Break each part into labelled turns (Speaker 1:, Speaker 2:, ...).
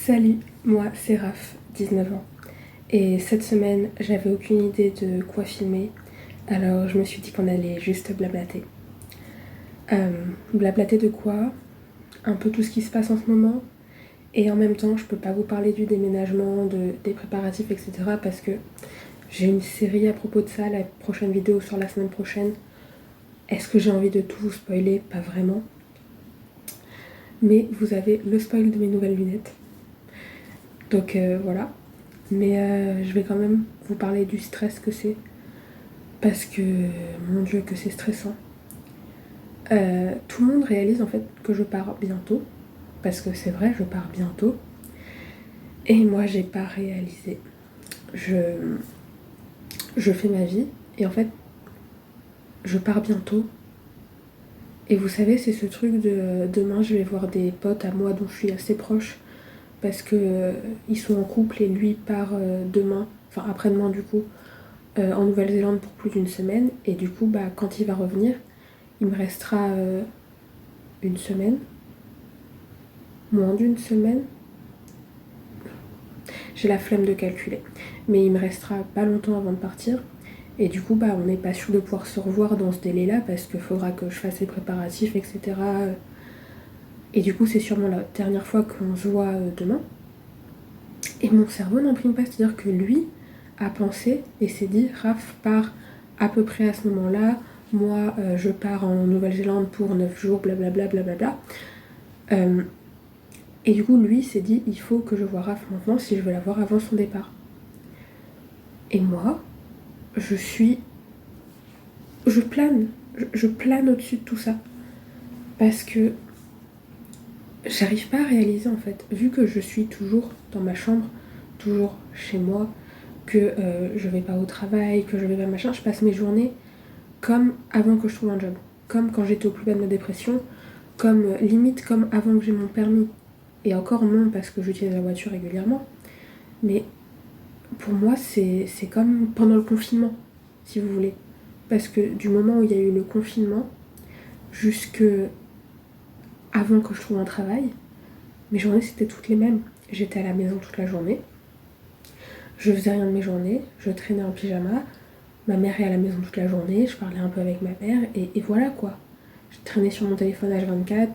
Speaker 1: Salut, moi c'est Raph, 19 ans. Et cette semaine, j'avais aucune idée de quoi filmer, alors je me suis dit qu'on allait juste blablater. Blablater de quoi? Un peu tout ce qui se passe en ce moment. Et en même temps, je peux pas vous parler du déménagement, des préparatifs, etc. parce que j'ai une série à propos de ça, la prochaine vidéo sort la semaine prochaine. Est-ce que j'ai envie de tout vous spoiler? Pas vraiment. Mais vous avez le spoil de mes nouvelles lunettes. Donc voilà. Mais je vais quand même vous parler du stress que c'est. Parce que, mon Dieu, que c'est stressant. Tout le monde réalise en fait que je pars bientôt. Parce que c'est vrai, je pars bientôt. Et moi, j'ai pas réalisé. Je fais ma vie. Et en fait, je pars bientôt. Et vous savez, c'est ce truc de demain, je vais voir des potes à moi dont je suis assez proche. Parce que ils sont en couple et lui part demain, enfin après-demain du coup, en Nouvelle-Zélande pour plus d'une semaine. Et du coup, bah, quand il va revenir, il me restera une semaine, moins d'une semaine. J'ai la flemme de calculer. Mais il me restera pas longtemps avant de partir. Et du coup, bah, on n'est pas sûr de pouvoir se revoir dans ce délai-là parce qu'il faudra que je fasse les préparatifs, etc. Et du coup, c'est sûrement la dernière fois qu'on se voit demain. Et mon cerveau n'imprime pas, c'est-à-dire que lui a pensé et s'est dit Raph part à peu près à ce moment-là, moi je pars en Nouvelle-Zélande pour 9 jours, blablabla, blablabla. Et du coup, lui s'est dit il faut que je voie Raph maintenant si je veux la voir avant son départ. Et moi, je plane, je plane au-dessus de tout ça. Parce que j'arrive pas à réaliser en fait, vu que je suis toujours dans ma chambre, toujours chez moi, que je vais pas au travail, que je vais pas machin, je passe mes journées comme avant que je trouve un job, comme quand j'étais au plus bas de ma dépression, comme limite comme avant que j'ai mon permis. Et encore non parce que j'utilise la voiture régulièrement, mais pour moi c'est comme pendant le confinement, si vous voulez. Parce que du moment où il y a eu le confinement, jusque avant que je trouve un travail, mes journées c'était toutes les mêmes. J'étais à la maison toute la journée, je faisais rien de mes journées, je traînais en pyjama, ma mère est à la maison toute la journée, je parlais un peu avec ma mère, et voilà quoi. Je traînais sur mon téléphone H24.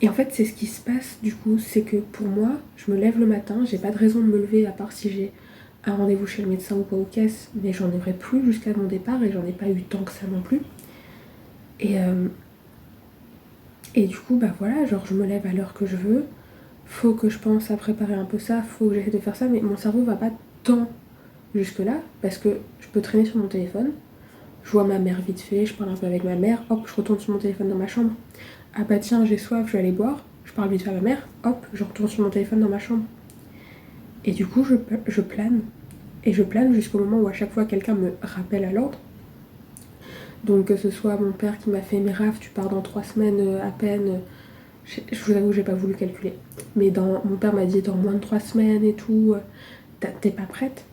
Speaker 1: Et en fait, c'est ce qui se passe du coup, c'est que pour moi, je me lève le matin, j'ai pas de raison de me lever à part si j'ai un rendez-vous chez le médecin ou pas aux caisses, mais j'en aurai plus jusqu'à mon départ et j'en ai pas eu tant que ça non plus. Et du coup, bah voilà, genre je me lève à l'heure que je veux, faut que je pense à préparer un peu ça, faut que j'essaie de faire ça, mais mon cerveau va pas tant jusque-là, parce que je peux traîner sur mon téléphone, je vois ma mère vite fait, je parle un peu avec ma mère, hop, je retourne sur mon téléphone dans ma chambre. Ah bah tiens, j'ai soif, je vais aller boire, je parle vite fait à ma mère, hop, je retourne sur mon téléphone dans ma chambre. Et du coup, je plane. Et je plane jusqu'au moment où à chaque fois quelqu'un me rappelle à l'ordre. Donc que ce soit mon père qui m'a fait mais Raph, tu pars dans 3 semaines à peine. Je vous avoue que j'ai pas voulu calculer. Mais mon père m'a dit dans moins de 3 semaines et tout, t'es pas prête?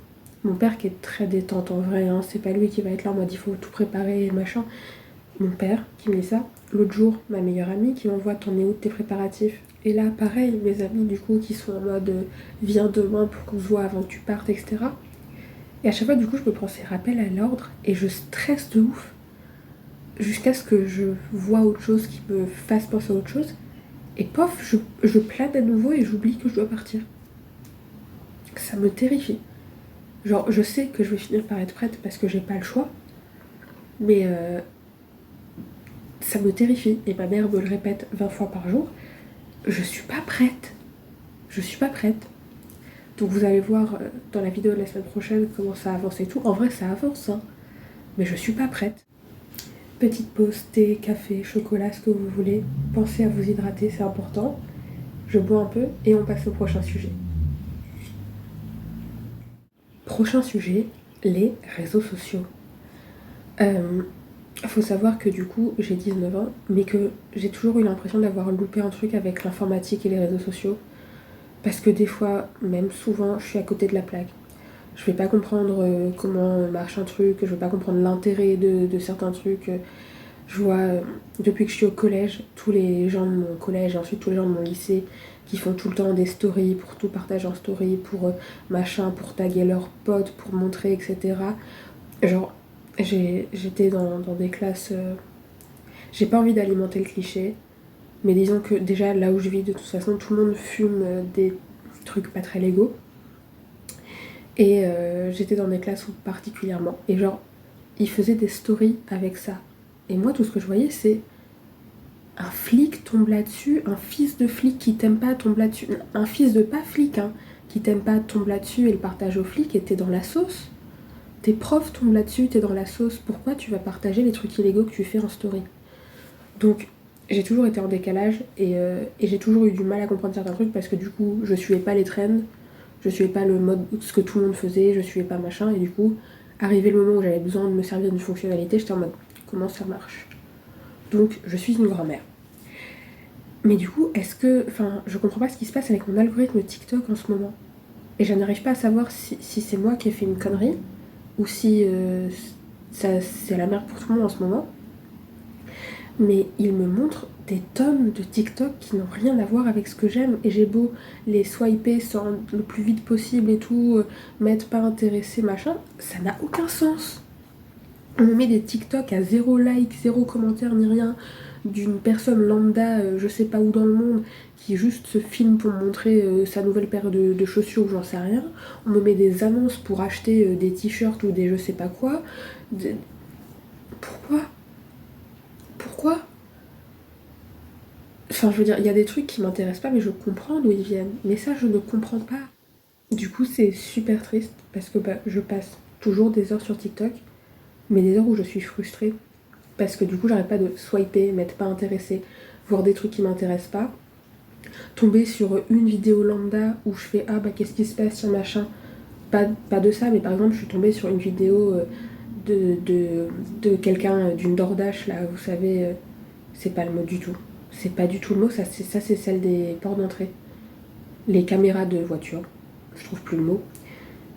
Speaker 1: Mon père qui est très détente en vrai, hein, c'est pas lui qui va être là en mode il faut tout préparer et machin. Mon père qui me dit ça. L'autre jour, ma meilleure amie qui m'envoie t'en es où de tes préparatifs? Et là, pareil, mes amis du coup qui sont en mode viens demain pour qu'on se voit avant que tu partes, etc. Et à chaque fois, du coup, je me prends ces rappels à l'ordre et je stresse de ouf jusqu'à ce que je vois autre chose qui me fasse penser à autre chose. Et pof, je plane à nouveau et j'oublie que je dois partir. Ça me terrifie. Genre, je sais que je vais finir par être prête parce que j'ai pas le choix, mais ça me terrifie. Et ma mère me le répète 20 fois par jour. Je suis pas prête. Je suis pas prête. Donc vous allez voir dans la vidéo de la semaine prochaine comment ça avance et tout. En vrai, ça avance, hein. Mais je suis pas prête. Petite pause, thé, café, chocolat, ce que vous voulez. Pensez à vous hydrater, c'est important. Je bois un peu et on passe au prochain sujet. Prochain sujet, les réseaux sociaux. Faut savoir que du coup, j'ai 19 ans, mais que j'ai toujours eu l'impression d'avoir loupé un truc avec l'informatique et les réseaux sociaux. Parce que des fois, même souvent, je suis à côté de la plaque. Je vais pas comprendre comment marche un truc, je vais pas comprendre l'intérêt de certains trucs. Je vois, depuis que je suis au collège, tous les gens de mon collège et ensuite tous les gens de mon lycée qui font tout le temps des stories pour tout partager en story, pour machin, pour taguer leurs potes, pour montrer, etc. Genre, j'étais dans des classes... j'ai pas envie d'alimenter le cliché, mais disons que déjà là où je vis, de toute façon, tout le monde fume des trucs pas très légaux. Et j'étais dans des classes où particulièrement. Et genre, ils faisaient des stories avec ça. Et moi, tout ce que je voyais, c'est un flic tombe là-dessus, un fils de flic qui t'aime pas tombe là-dessus, un fils de pas flic, hein, qui t'aime pas tombe là-dessus et le partage au flic et t'es dans la sauce. Tes profs tombent là-dessus, t'es dans la sauce. Pourquoi tu vas partager les trucs illégaux que tu fais en story? Donc, j'ai toujours été en décalage et j'ai toujours eu du mal à comprendre certains trucs parce que du coup, je suivais pas les trends, je suivais pas le mode, ce que tout le monde faisait, je suivais pas machin, et du coup, arrivé le moment où j'avais besoin de me servir d'une fonctionnalité, j'étais en mode comment ça marche? Donc, je suis une grand-mère. Mais du coup, enfin, je comprends pas ce qui se passe avec mon algorithme TikTok en ce moment. Et je n'arrive pas à savoir si c'est moi qui ai fait une connerie ou si c'est la merde pour tout le monde en ce moment. Mais il me montre des tonnes de TikTok qui n'ont rien à voir avec ce que j'aime. Et j'ai beau les swiper sans le plus vite possible et tout, mettre pas intéressé, machin, ça n'a aucun sens. On me met des TikTok à 0 like, 0 commentaire ni rien, d'une personne lambda, je sais pas où dans le monde, qui juste se filme pour me montrer sa nouvelle paire de chaussures ou j'en sais rien. On me met des annonces pour acheter des t-shirts ou des je sais pas quoi. Pourquoi? Pourquoi? Enfin, je veux dire, il y a des trucs qui m'intéressent pas, mais je comprends d'où ils viennent. Mais ça, je ne comprends pas. Du coup, c'est super triste parce que je passe toujours des heures sur TikTok, mais des heures où je suis frustrée. Parce que du coup, j'arrête pas de swiper, m'être pas intéressée, voir des trucs qui m'intéressent pas. Tomber sur une vidéo lambda où je fais ah bah qu'est-ce qui se passe sur machin. Pas de ça, mais par exemple, je suis tombée sur une vidéo de quelqu'un, d'une DoorDash, là, vous savez, c'est pas le mot du tout. C'est pas du tout le mot, ça c'est celle des ports d'entrée. Les caméras de voiture, je trouve plus le mot.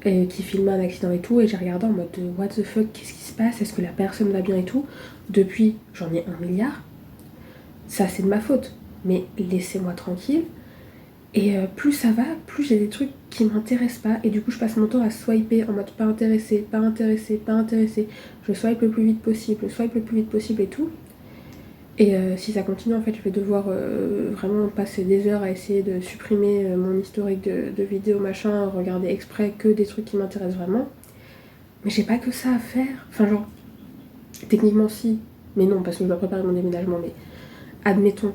Speaker 1: Qui filmait un accident et tout, et j'ai regardé en mode what the fuck, qu'est-ce qui se passe, est-ce que la personne va bien et tout. Depuis, j'en ai 1 milliard, ça c'est de ma faute, mais laissez-moi tranquille. Et plus ça va, plus j'ai des trucs qui m'intéressent pas, et du coup je passe mon temps à swiper en mode pas intéressé, pas intéressé, pas intéressé. Je swipe le plus vite possible, je swipe le plus vite possible et tout. Et si ça continue, en fait, je vais devoir vraiment passer des heures à essayer de supprimer mon historique de vidéos, machin, regarder exprès que des trucs qui m'intéressent vraiment. Mais j'ai pas que ça à faire. Enfin, genre, techniquement, si. Mais non, parce que je dois préparer mon déménagement. Mais admettons,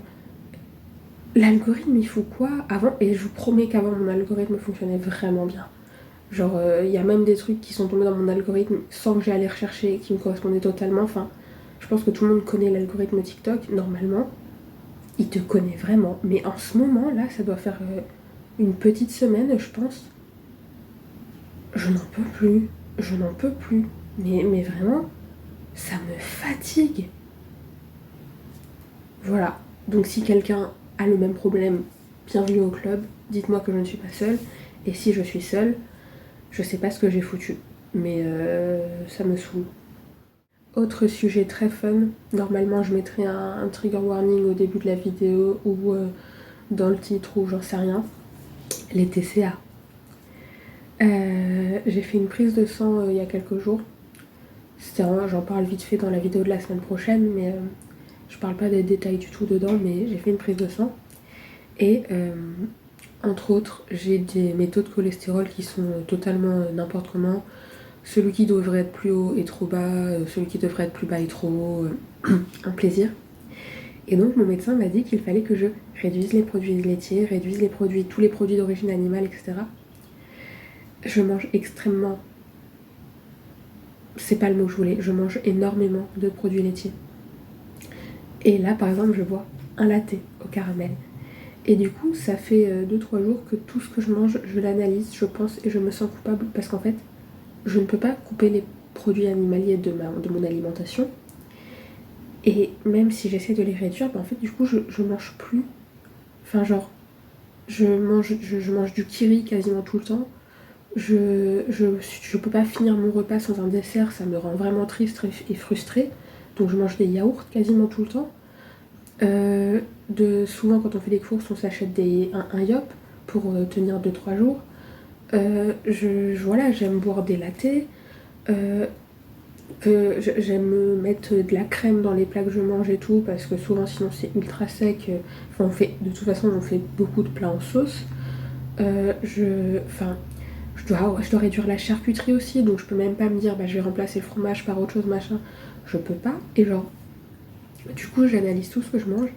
Speaker 1: l'algorithme, il faut quoi avant? Et je vous promets qu'avant, mon algorithme fonctionnait vraiment bien. Genre, il y a même des trucs qui sont tombés dans mon algorithme sans que j'aille les rechercher et qui me correspondaient totalement. Enfin, je pense que tout le monde connaît l'algorithme TikTok, normalement. Il te connaît vraiment. Mais en ce moment, là, ça doit faire une petite semaine, je pense. Je n'en peux plus. Je n'en peux plus. Mais vraiment, ça me fatigue. Voilà. Donc si quelqu'un a le même problème, bienvenue au club. Dites-moi que je ne suis pas seule. Et si je suis seule, je sais pas ce que j'ai foutu. Mais ça me saoule. Autre sujet très fun. Normalement, je mettrai un trigger warning au début de la vidéo ou dans le titre ou j'en sais rien. Les TCA. J'ai fait une prise de sang il y a quelques jours. J'en parle vite fait dans la vidéo de la semaine prochaine, mais je parle pas des détails du tout dedans, mais j'ai fait une prise de sang. Et entre autres, j'ai mes taux de cholestérol qui sont totalement n'importe comment. Celui qui devrait être plus haut est trop bas, celui qui devrait être plus bas est trop haut. Un plaisir. Et donc mon médecin m'a dit qu'il fallait que je réduise les produits laitiers, réduise tous les produits d'origine animale, etc. Je mange extrêmement... C'est pas le mot que je voulais. Je mange énormément de produits laitiers. Et là, par exemple, je bois un latte au caramel. Et du coup, ça fait 2-3 jours que tout ce que je mange, je l'analyse, je pense, et je me sens coupable. Parce qu'en fait, je ne peux pas couper les produits animaliers de mon alimentation. Et même si j'essaie de les réduire, en fait, du coup, je mange plus. Enfin, genre, je mange du kiri quasiment tout le temps. Je peux pas finir mon repas sans un dessert, ça me rend vraiment triste et frustrée. donc je mange des yaourts quasiment tout le temps. Souvent quand on fait des courses, on s'achète un Yop pour tenir 2-3 jours. Voilà, j'aime boire des lattés. J'aime mettre de la crème dans les plats que je mange et tout, parce que souvent sinon c'est ultra sec. De toute façon on fait beaucoup de plats en sauce. Je dois réduire la charcuterie aussi, donc je peux même pas me dire je vais remplacer le fromage par autre chose, machin. Je peux pas. Et genre, du coup j'analyse tout ce que je mange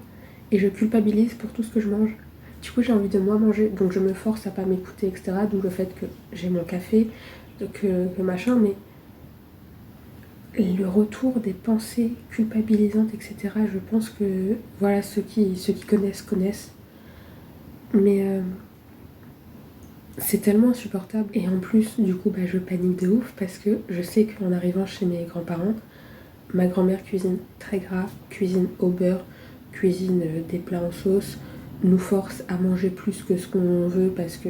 Speaker 1: et je culpabilise pour tout ce que je mange. Du coup j'ai envie de moins manger, donc je me force à pas m'écouter, etc. D'où le fait que j'ai mon café, que machin, mais le retour des pensées culpabilisantes, etc. Je pense que voilà, ceux qui connaissent. Mais c'est tellement insupportable. Et en plus, du coup, je panique de ouf parce que je sais qu'en arrivant chez mes grands-parents, ma grand-mère cuisine très gras, cuisine au beurre, cuisine des plats en sauce, nous force à manger plus que ce qu'on veut parce que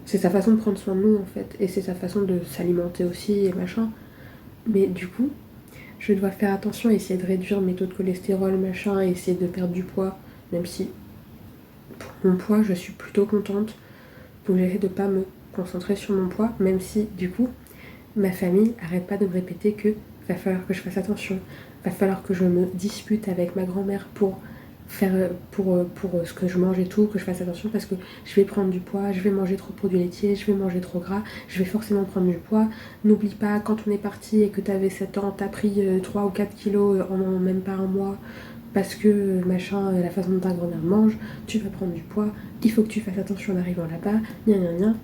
Speaker 1: c'est sa façon de prendre soin de nous en fait. Et c'est sa façon de s'alimenter aussi et machin. Mais du coup, je dois faire attention, essayer de réduire mes taux de cholestérol, machin, et essayer de perdre du poids, même si pour mon poids, je suis plutôt contente. Donc j'essaie de pas me concentrer sur mon poids, même si du coup, ma famille arrête pas de me répéter que va falloir que je fasse attention, va falloir que je me dispute avec ma grand-mère pour faire pour ce que je mange et tout, que je fasse attention parce que je vais prendre du poids, je vais manger trop de produits laitiers, je vais manger trop gras, je vais forcément prendre du poids. N'oublie pas, quand on est parti et que t'avais 7 ans, t'as pris 3 ou 4 kilos en même pas un mois parce que machin, la façon dont ta grand-mère mange, tu vas prendre du poids, il faut que tu fasses attention en arrivant là-bas, gna gna gna.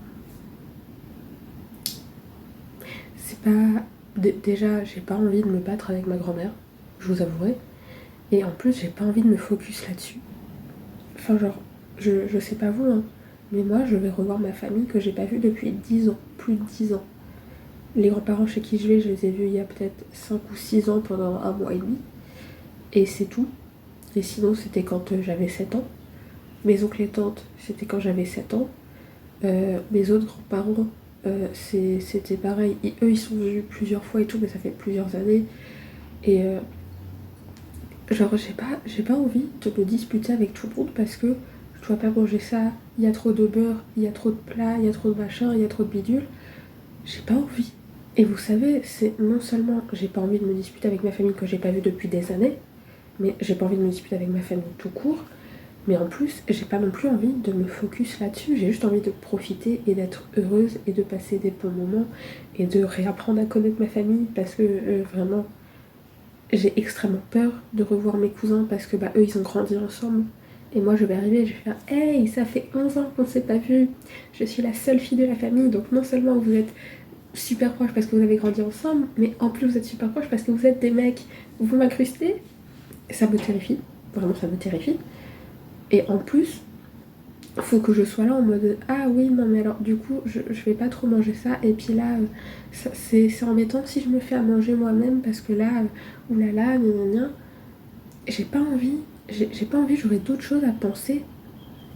Speaker 1: C'est pas... Déjà, j'ai pas envie de me battre avec ma grand-mère, je vous avouerai. Et en plus, j'ai pas envie de me focus là-dessus. Enfin, genre, je sais pas vous, hein, mais moi, je vais revoir ma famille que j'ai pas vue depuis 10 ans, plus de 10 ans. Les grands-parents chez qui je vais, je les ai vus il y a peut-être 5 ou 6 ans pendant un mois et demi. Et c'est tout. Et sinon, c'était quand j'avais 7 ans. Mes oncles et tantes, c'était quand j'avais 7 ans. Mes autres grands-parents, c'était pareil. Eux, ils sont venus plusieurs fois et tout, mais ça fait plusieurs années. Et genre, j'ai pas envie de me disputer avec tout le monde parce que je dois pas manger ça, il y a trop de beurre, il y a trop de plats, il y a trop de machin, il y a trop de bidule. J'ai pas envie. Et vous savez, c'est non seulement j'ai pas envie de me disputer avec ma famille que j'ai pas vue depuis des années, mais j'ai pas envie de me disputer avec ma famille tout court, mais en plus, j'ai pas non plus envie de me focus là-dessus, j'ai juste envie de profiter et d'être heureuse et de passer des bons moments et de réapprendre à connaître ma famille parce que vraiment, j'ai extrêmement peur de revoir mes cousins parce que eux ils ont grandi ensemble. Et moi je vais arriver et je vais faire hey, ça fait 11 ans qu'on s'est pas vu. Je suis la seule fille de la famille, donc non seulement vous êtes super proches parce que vous avez grandi ensemble, mais en plus vous êtes super proches parce que vous êtes des mecs. Vous m'incrustez. Ça me terrifie. Vraiment ça me terrifie. Et en plus, faut que je sois là en mode ah oui non mais alors du coup je vais pas trop manger ça et puis là c'est embêtant si je me fais à manger moi-même parce que là oulala gna gna gna. J'ai pas envie, j'ai pas envie, j'aurais d'autres choses à penser,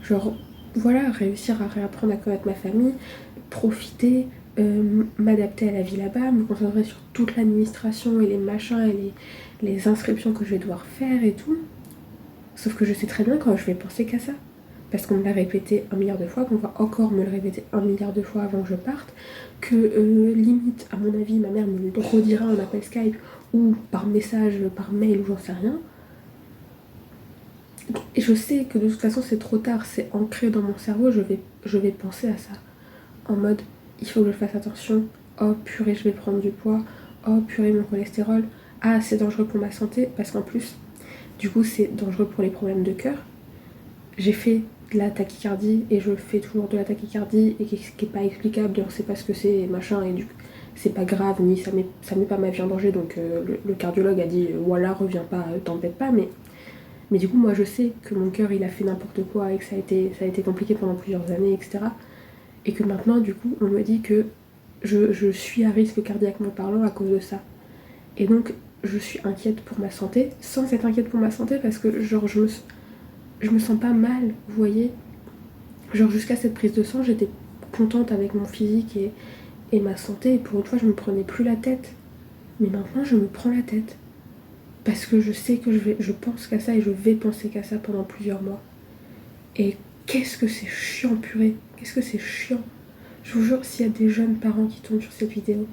Speaker 1: genre voilà, réussir à réapprendre à connaître ma famille, profiter, m'adapter à la vie là-bas, me concentrer sur toute l'administration et les machins et les inscriptions que je vais devoir faire et tout. Sauf que je sais très bien quand je vais penser qu'à ça. Parce qu'on me l'a répété 1 milliard de fois, qu'on va encore me le répéter 1 milliard de fois avant que je parte, que limite, à mon avis, ma mère me le redira en appel Skype ou par message, par mail ou j'en sais rien. Et je sais que de toute façon c'est trop tard, c'est ancré dans mon cerveau, je vais penser à ça. En mode, il faut que je fasse attention, oh purée je vais prendre du poids, oh purée mon cholestérol, ah c'est dangereux pour ma santé, parce qu'en plus, du coup c'est dangereux pour les problèmes de cœur. J'ai fait de la tachycardie et je fais toujours de la tachycardie et ce qui est pas explicable, on sait pas ce que c'est machin et c'est pas grave ni ça met pas ma vie en danger donc le cardiologue a dit voilà reviens pas, t'embête pas mais du coup moi je sais que mon cœur il a fait n'importe quoi et que ça a été compliqué pendant plusieurs années etc et que maintenant du coup on me dit que je suis à risque cardiaquement parlant à cause de ça et donc je suis inquiète pour ma santé sans être inquiète pour ma santé parce que genre je me sens pas mal, vous voyez. Genre jusqu'à cette prise de sang, j'étais contente avec mon physique et ma santé. Et pour une fois, je me prenais plus la tête. Mais maintenant, je me prends la tête. Parce que je sais que je pense qu'à ça et je vais penser qu'à ça pendant plusieurs mois. Et qu'est-ce que c'est chiant, purée. Qu'est-ce que c'est chiant. Je vous jure, s'il y a des jeunes parents qui tombent sur cette vidéo,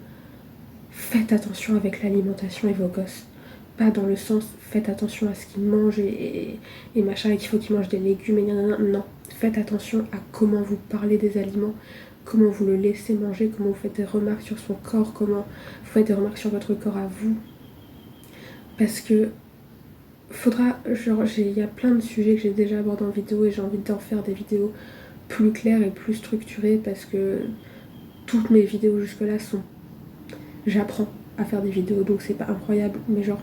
Speaker 1: faites attention avec l'alimentation et vos gosses. Pas dans le sens, faites attention à ce qu'ils mangent et machin, et qu'il faut qu'ils mangent des légumes et non. Faites attention à comment vous parlez des aliments, comment vous le laissez manger, comment vous faites des remarques sur son corps, comment vous faites des remarques sur votre corps à vous. Parce que faudra, genre, il y a plein de sujets que j'ai déjà abordés en vidéo et j'ai envie d'en faire des vidéos plus claires et plus structurées parce que toutes mes vidéos jusque-là sont... J'apprends à faire des vidéos donc c'est pas incroyable, mais genre,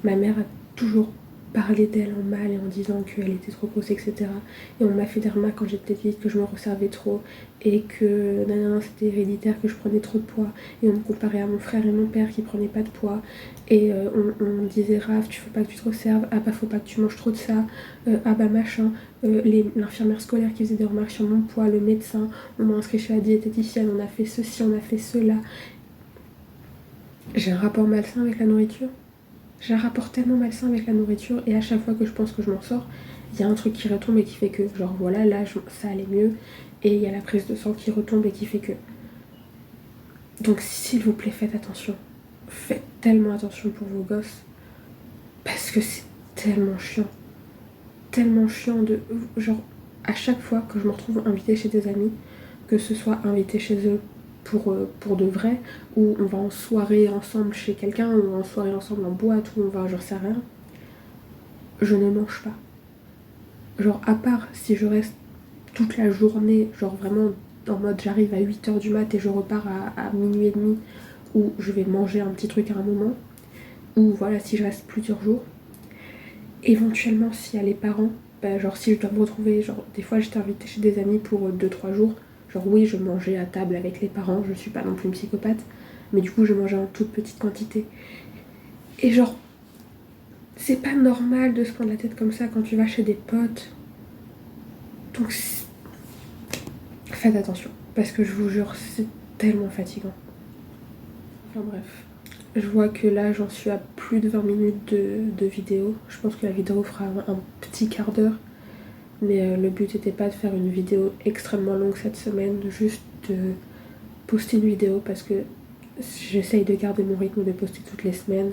Speaker 1: ma mère a toujours parlé d'elle en mal et en disant qu'elle était trop grosse, etc. Et on m'a fait des remarques quand j'étais petite que je me resservais trop et que c'était héréditaire, que je prenais trop de poids. Et on me comparait à mon frère et mon père qui prenaient pas de poids. Et on me disait Raph, tu faut pas que tu te resserves, ah bah faut pas que tu manges trop de ça, ah bah machin. L'infirmière scolaire qui faisait des remarques sur mon poids, le médecin, on m'a inscrit chez la diététicienne, on a fait ceci, on a fait cela. J'ai un rapport malsain avec la nourriture. J'ai un rapport tellement malsain avec la nourriture et à chaque fois que je pense que je m'en sors, il y a un truc qui retombe et qui fait que, genre voilà, là ça allait mieux et il y a la prise de sang qui retombe et qui fait que... Donc s'il vous plaît, faites attention. Faites tellement attention pour vos gosses parce que c'est tellement chiant. Tellement chiant de... Genre, à chaque fois que je me retrouve invitée chez des amis, que ce soit invitée chez eux pour de vrai, ou on va en soirée ensemble chez quelqu'un, ou en soirée ensemble en boîte, ou on va, j'en sais rien, je ne mange pas. Genre, à part si je reste toute la journée, genre vraiment en mode j'arrive à 8h du mat et je repars à minuit et demi, où je vais manger un petit truc à un moment, ou voilà, si je reste plusieurs jours. Éventuellement, s'il y a les parents, bah, genre si je dois me retrouver, genre des fois j'étais invitée chez des amis pour 2-3 jours, genre oui, je mangeais à table avec les parents, je suis pas non plus une psychopathe, mais du coup je mangeais en toute petite quantité. Et genre, c'est pas normal de se prendre la tête comme ça quand tu vas chez des potes. Donc faites attention, parce que je vous jure, c'est tellement fatigant. Enfin bref. Je vois que là j'en suis à plus de 20 minutes de vidéo. Je pense que la vidéo fera un petit quart d'heure. Mais le but n'était pas de faire une vidéo extrêmement longue cette semaine, juste de poster une vidéo parce que j'essaye de garder mon rythme de poster toutes les semaines.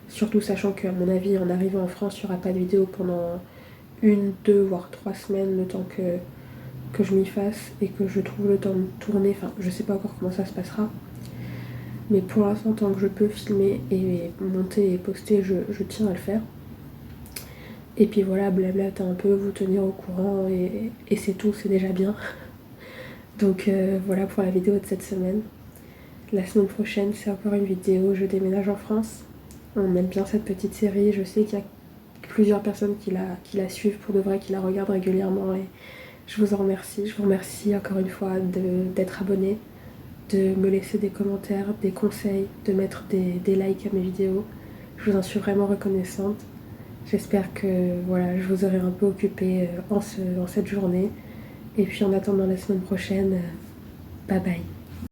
Speaker 1: Surtout sachant qu'à mon avis en arrivant en France il n'y aura pas de vidéo pendant 1, 2, voire 3 semaines, le temps que je m'y fasse et que je trouve le temps de tourner. Enfin je sais pas encore comment ça se passera. Mais pour l'instant, tant que je peux filmer et monter et poster, je tiens à le faire. Et puis voilà, blablater un peu, vous tenir au courant et c'est tout, c'est déjà bien. Donc voilà pour la vidéo de cette semaine. La semaine prochaine, c'est encore une vidéo, je déménage en France. On aime bien cette petite série, je sais qu'il y a plusieurs personnes qui la suivent pour de vrai, qui la regardent régulièrement et je vous en remercie. Je vous remercie encore une fois d'être abonné, de me laisser des commentaires, des conseils, de mettre des likes à mes vidéos. Je vous en suis vraiment reconnaissante. J'espère que voilà, je vous aurai un peu occupé en cette journée. Et puis en attendant la semaine prochaine, bye bye.